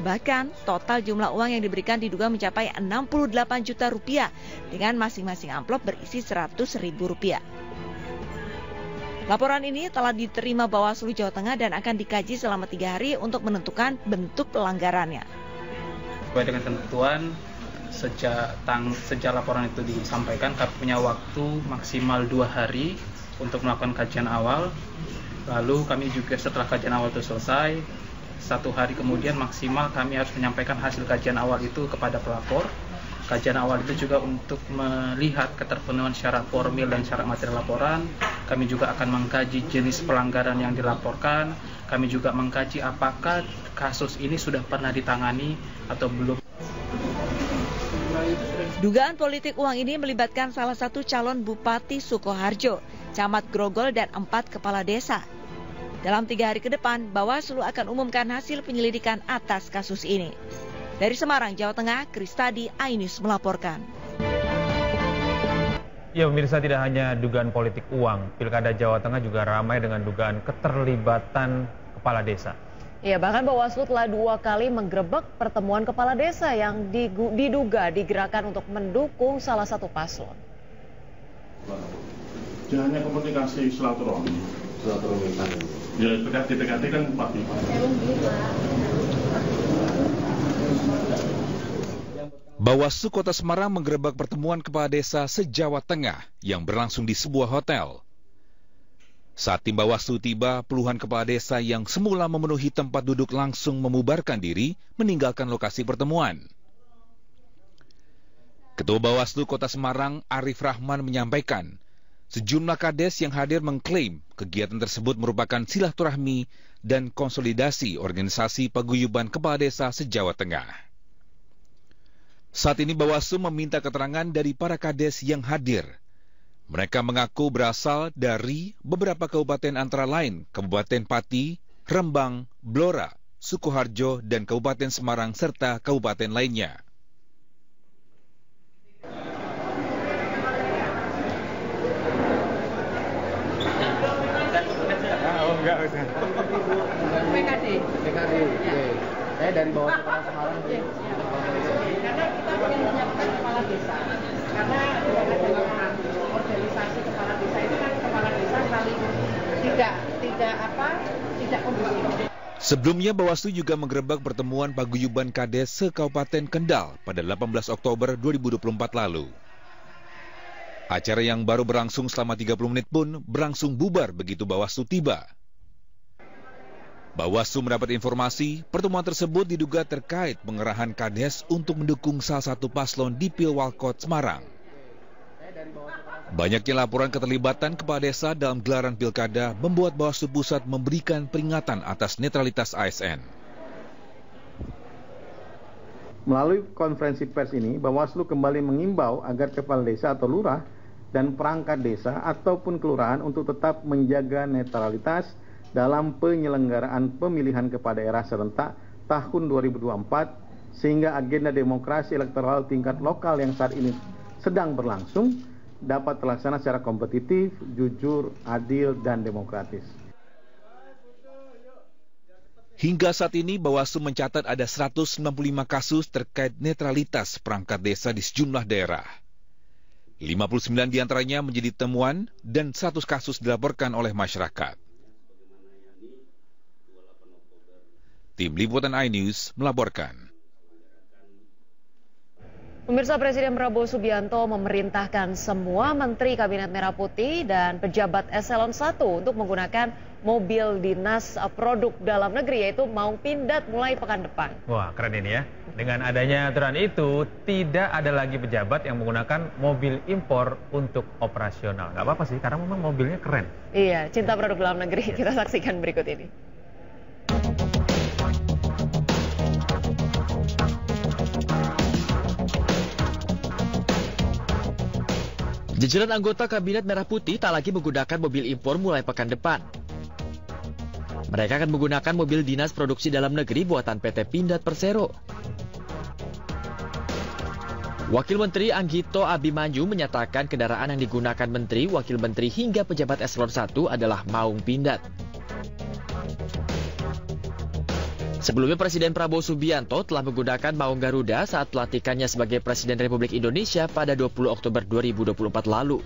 Bahkan total jumlah uang yang diberikan diduga mencapai 68 juta rupiah dengan masing-masing amplop berisi 100.000 rupiah. Laporan ini telah diterima Bawaslu Jawa Tengah dan akan dikaji selama 3 hari untuk menentukan bentuk pelanggarannya. Sesuai dengan ketentuan, sejak laporan itu disampaikan, kami punya waktu maksimal 2 hari untuk melakukan kajian awal. Lalu kami juga setelah kajian awal itu selesai, 1 hari kemudian maksimal kami harus menyampaikan hasil kajian awal itu kepada pelapor. Kajian awal itu juga untuk melihat keterpenuhan syarat formil dan syarat material laporan. Kami juga akan mengkaji jenis pelanggaran yang dilaporkan. Kami juga mengkaji apakah kasus ini sudah pernah ditangani atau belum. Dugaan politik uang ini melibatkan salah satu calon bupati Sukoharjo, camat Grogol, dan 4 kepala desa. Dalam 3 hari ke depan, Bawaslu akan umumkan hasil penyelidikan atas kasus ini. Dari Semarang, Jawa Tengah, Kristadi, iNews melaporkan. Ya pemirsa, tidak hanya dugaan politik uang, Pilkada Jawa Tengah juga ramai dengan dugaan keterlibatan kepala desa. Ya, bahkan Bawaslu telah 2 kali menggerebek pertemuan kepala desa yang diduga digerakkan untuk mendukung salah satu paslon. Jangan hanya komunikasi silaturahmi. Ya, PKT kan pasti. Bawaslu Kota Semarang menggerebek pertemuan kepala desa se-Jawa Tengah yang berlangsung di sebuah hotel. Saat tim Bawaslu tiba, puluhan kepala desa yang semula memenuhi tempat duduk langsung memubarkan diri, meninggalkan lokasi pertemuan. Ketua Bawaslu Kota Semarang, Arif Rahman, menyampaikan, sejumlah kades yang hadir mengklaim kegiatan tersebut merupakan silaturahmi dan konsolidasi organisasi paguyuban kepala desa se-Jawa Tengah. Saat ini Bawaslu meminta keterangan dari para kades yang hadir. Mereka mengaku berasal dari beberapa kabupaten antara lain Kabupaten Pati, Rembang, Blora, Sukoharjo, dan Kabupaten Semarang serta kabupaten lainnya. PKD. Saya dari Bawaslu Kota Semarang. Karena kita ingin menyampaikan kepala desa. Karena dengan organisasi kepala desa itu kan kepala desa saling tidak kondusif. Sebelumnya Bawaslu juga menggerebek pertemuan paguyuban kades se-Kabupaten Kendal pada 18 Oktober 2024 lalu. Acara yang baru berlangsung selama 30 menit pun berlangsung bubar begitu Bawaslu tiba. Bawaslu mendapat informasi pertemuan tersebut diduga terkait pengerahan kades untuk mendukung salah satu paslon di Pilwalkot Semarang. Banyaknya laporan keterlibatan kepala desa dalam gelaran pilkada membuat Bawaslu Pusat memberikan peringatan atas netralitas ASN. Melalui konferensi pers ini, Bawaslu kembali mengimbau agar kepala desa atau lurah dan perangkat desa ataupun kelurahan untuk tetap menjaga netralitas dalam penyelenggaraan pemilihan kepala daerah serentak tahun 2024 sehingga agenda demokrasi elektoral tingkat lokal yang saat ini sedang berlangsung dapat terlaksana secara kompetitif, jujur, adil, dan demokratis. Hingga saat ini Bawaslu mencatat ada 165 kasus terkait netralitas perangkat desa di sejumlah daerah. 59 diantaranya menjadi temuan dan 100 kasus dilaporkan oleh masyarakat. Tim Liputan iNews melaporkan. Pemirsa, Presiden Prabowo Subianto memerintahkan semua Menteri Kabinet Merah Putih dan pejabat Eselon 1 untuk menggunakan mobil dinas produk dalam negeri, yaitu Maung Pindad mulai pekan depan. Wah, keren ini ya. Dengan adanya aturan itu, tidak ada lagi pejabat yang menggunakan mobil impor untuk operasional. Nggak apa-apa sih, karena memang mobilnya keren. Iya, cinta produk dalam negeri. Kita saksikan berikut ini. Jajaran anggota Kabinet Merah Putih tak lagi menggunakan mobil impor mulai pekan depan. Mereka akan menggunakan mobil dinas produksi dalam negeri buatan PT Pindad Persero. Wakil Menteri Anggito Abimanyu menyatakan kendaraan yang digunakan Menteri, Wakil Menteri hingga pejabat Eselon 1 adalah Maung Pindad. Sebelumnya Presiden Prabowo Subianto telah menggunakan Maung Garuda saat pelantikannya sebagai Presiden Republik Indonesia pada 20 Oktober 2024 lalu.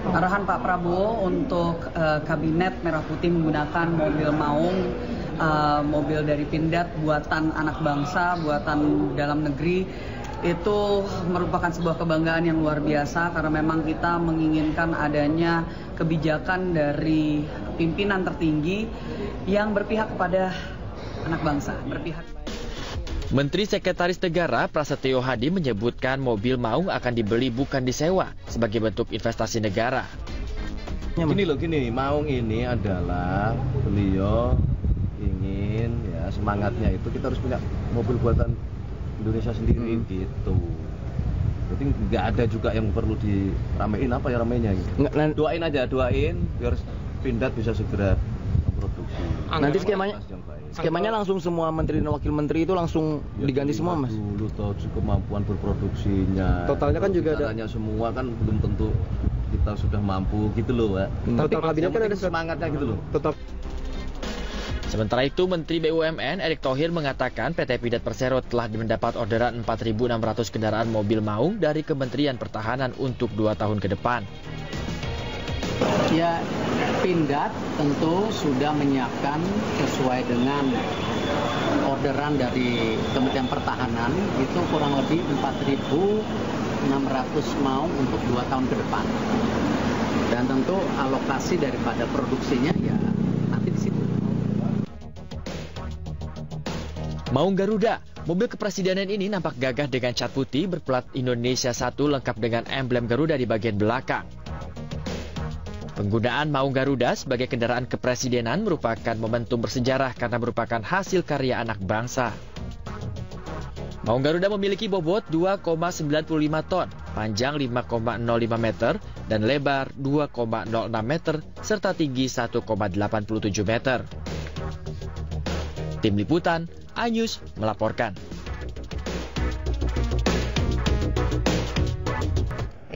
Arahan Pak Prabowo untuk Kabinet Merah Putih menggunakan mobil Maung, mobil dari Pindad buatan anak bangsa, buatan dalam negeri, itu merupakan sebuah kebanggaan yang luar biasa karena memang kita menginginkan adanya kebijakan dari pimpinan tertinggi yang berpihak kepada anak bangsa, Menteri Sekretaris Negara Prasetyo Hadi menyebutkan mobil Maung akan dibeli bukan disewa sebagai bentuk investasi negara. Gini, Maung ini adalah beliau ingin ya semangatnya itu kita harus punya mobil buatan Indonesia sendiri gitu. Jadi nggak ada juga yang perlu diramein apa ya ramenya gitu. Doain aja, biar Pindad bisa segera memproduksi. Nanti skemanya langsung semua menteri dan wakil menteri itu langsung diganti semua, Mas? Dulu tahu kemampuan berproduksinya. Totalnya kan juga ada. Semua kan belum tentu kita sudah mampu gitu loh, Pak. Total kabinet kan ada semangatnya gitu loh. Total. Sementara itu, Menteri BUMN Erick Thohir mengatakan PT Pindad Persero telah mendapat orderan 4.600 kendaraan mobil maung dari Kementerian Pertahanan untuk 2 tahun ke depan. Ya, Pindad tentu sudah menyiapkan sesuai dengan orderan dari Kementerian Pertahanan itu kurang lebih 4.600 maung untuk 2 tahun ke depan. Dan tentu alokasi daripada produksinya ya nanti di situ. Maung Garuda, mobil kepresidenan ini nampak gagah dengan cat putih berplat Indonesia 1 lengkap dengan emblem Garuda di bagian belakang. Penggunaan Maung Garuda sebagai kendaraan kepresidenan merupakan momentum bersejarah karena merupakan hasil karya anak bangsa. Maung Garuda memiliki bobot 2,95 ton, panjang 5,05 meter, dan lebar 2,06 meter, serta tinggi 1,87 meter. Tim Liputan, iNews melaporkan.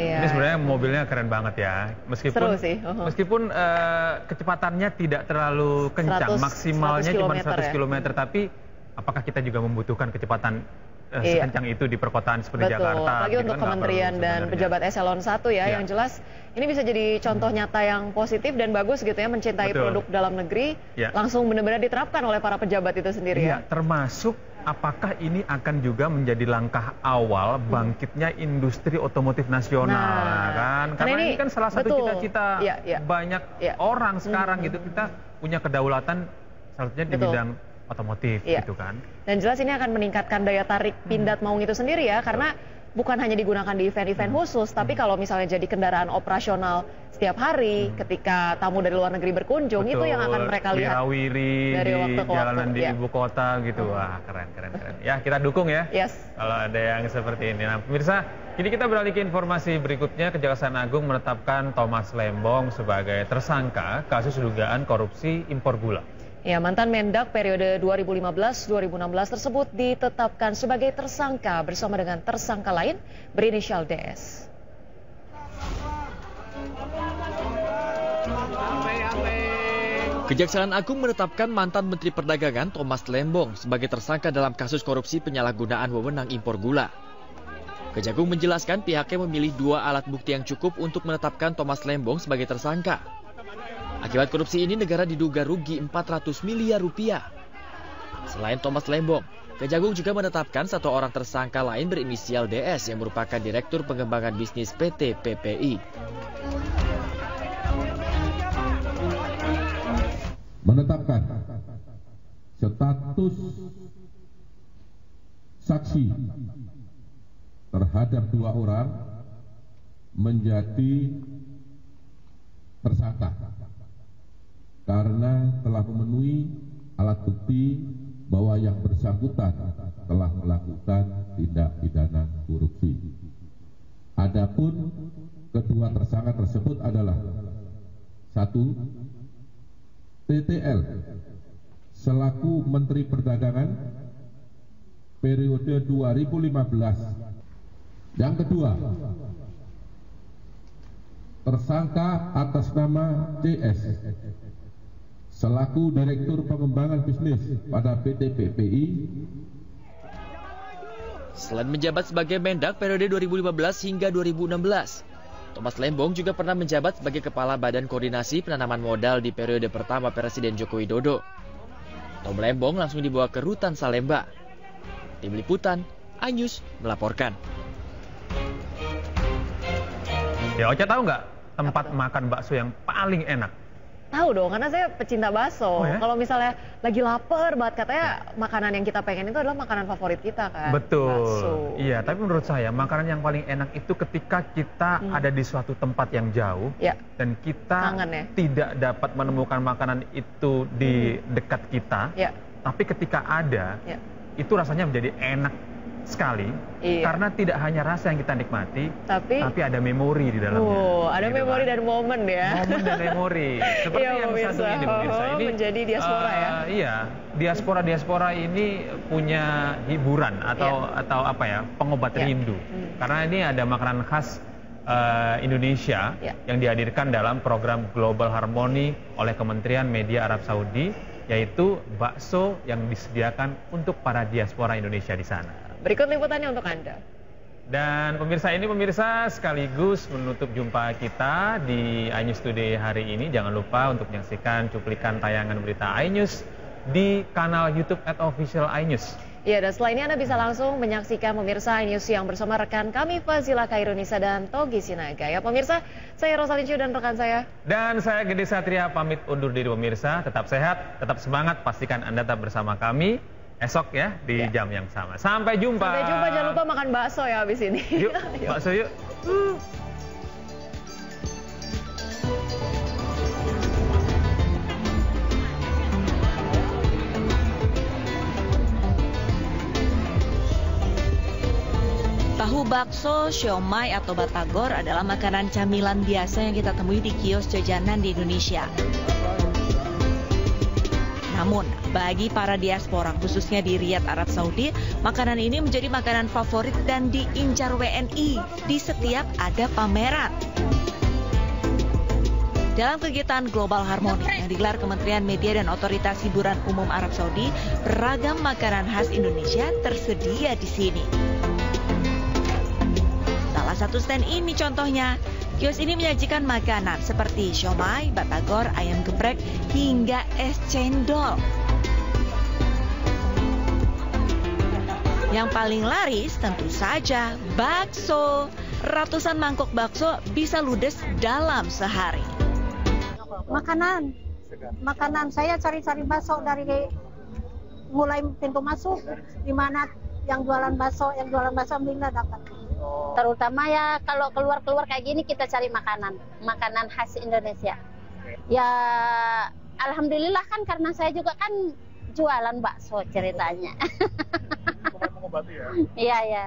Ini sebenarnya mobilnya keren banget ya, Seru sih. Meskipun kecepatannya tidak terlalu kencang, maksimalnya cuma 100 km, tapi apakah kita juga membutuhkan kecepatan sekencang itu di perkotaan seperti Jakarta? Apalagi untuk kementerian dan pejabat eselon 1 ya, yang jelas ini bisa jadi contoh nyata yang positif dan bagus gitu ya, mencintai produk dalam negeri, langsung benar-benar diterapkan oleh para pejabat itu sendiri ya. Termasuk apakah ini akan juga menjadi langkah awal bangkitnya industri otomotif nasional kan? Karena ini kan salah satu cita-cita banyak orang sekarang gitu, kita punya kedaulatan salah satunya di bidang otomotif gitu kan. Dan jelas ini akan meningkatkan daya tarik Pindad Maung itu sendiri ya, karena bukan hanya digunakan di event-event khusus, tapi kalau misalnya jadi kendaraan operasional setiap hari ketika tamu dari luar negeri berkunjung, itu yang akan mereka lihat dari waktu ke jalanan waktu. Di ibu kota gitu. Wah, keren. Ya, kita dukung ya. Kalau ada yang seperti ini. Nah, pemirsa, kini kita beralih ke informasi berikutnya. Kejaksaan Agung menetapkan Thomas Lembong sebagai tersangka kasus dugaan korupsi impor gula. Ya, mantan Mendak periode 2015-2016 tersebut ditetapkan sebagai tersangka bersama dengan tersangka lain berinisial DS. Kejaksaan Agung menetapkan mantan Menteri Perdagangan Thomas Lembong sebagai tersangka dalam kasus korupsi penyalahgunaan wewenang impor gula. Kejagung menjelaskan pihaknya memilih 2 alat bukti yang cukup untuk menetapkan Thomas Lembong sebagai tersangka. Akibat korupsi ini negara diduga rugi 400 miliar rupiah. Selain Thomas Lembong, Kejagung juga menetapkan 1 orang tersangka lain berinisial DS yang merupakan Direktur Pengembangan Bisnis PT PPI. Menetapkan status saksi terhadap 2 orang menjadi tersangka karena telah memenuhi alat bukti bahwa yang bersangkutan telah melakukan tindak pidana korupsi. Adapun kedua tersangka tersebut adalah 1. TTL selaku Menteri Perdagangan periode 2015. Yang kedua, tersangka atas nama CS selaku Direktur Pengembangan Bisnis pada PT PPI. Selain menjabat sebagai Mendak periode 2015 hingga 2016, Thomas Lembong juga pernah menjabat sebagai Kepala Badan Koordinasi Penanaman Modal di periode pertama Presiden Joko Widodo. Tom Lembong langsung dibawa ke Rutan Salemba. Tim Liputan, iNews melaporkan. Ya, Ocha tahu nggak tempat makan bakso yang paling enak? Tahu dong, karena saya pecinta bakso. Kalau misalnya lagi lapar banget, katanya makanan yang kita pengen itu adalah makanan favorit kita kan. Betul. Bakso. Iya, tapi menurut saya makanan yang paling enak itu ketika kita ada di suatu tempat yang jauh dan kita tidak dapat menemukan makanan itu di dekat kita. Tapi ketika ada, itu rasanya menjadi enak sekali karena tidak hanya rasa yang kita nikmati, tapi ada memori di dalamnya. Oh, ada memori dan momen ya. Momen dan memori. Seperti yang satu ini pemirsa, ini menjadi diaspora ya. Iya, diaspora ini punya hiburan atau apa ya, pengobat rindu. Karena ini ada makanan khas Indonesia yang dihadirkan dalam program Global Harmony oleh Kementerian Media Arab Saudi, yaitu bakso yang disediakan untuk para diaspora Indonesia di sana. Berikut liputannya untuk Anda. Dan pemirsa sekaligus menutup jumpa kita di iNews Today hari ini. Jangan lupa untuk menyaksikan cuplikan tayangan berita iNews di kanal YouTube @official iNews. Ya, dan setelah ini Anda bisa langsung menyaksikan pemirsa iNews yang bersama rekan kami Fazila Khairunisa dan Togi Sinaga. Ya pemirsa, saya Rosalin Chiu dan rekan saya. Dan saya Gede Satria pamit undur diri pemirsa. Tetap sehat, tetap semangat. Pastikan Anda tetap bersama kami esok ya di jam yang sama. Sampai jumpa. Sampai jumpa, jangan lupa makan bakso ya habis ini. Yuk, bakso yuk. Tahu bakso, siomay atau batagor adalah makanan camilan biasa yang kita temui di kios jajanan di Indonesia. Namun, bagi para diaspora khususnya di Riyadh, Arab Saudi, makanan ini menjadi makanan favorit dan diincar WNI di setiap ada pameran. Dalam kegiatan Global Harmony yang digelar Kementerian Media dan Otoritas Hiburan Umum Arab Saudi, beragam makanan khas Indonesia tersedia di sini. Salah satu stand ini contohnya, kios ini menyajikan makanan seperti siomay, batagor, ayam geprek, hingga es cendol. Yang paling laris tentu saja bakso. Ratusan mangkok bakso bisa ludes dalam sehari. Makanan saya cari-cari bakso dari mulai pintu masuk, di mana yang jualan bakso alhamdulillah dapat. Terutama ya kalau keluar kayak gini kita cari makanan khas Indonesia. Ya alhamdulillah kan karena saya juga kan jualan bakso ceritanya. Mengobati ya? Iya.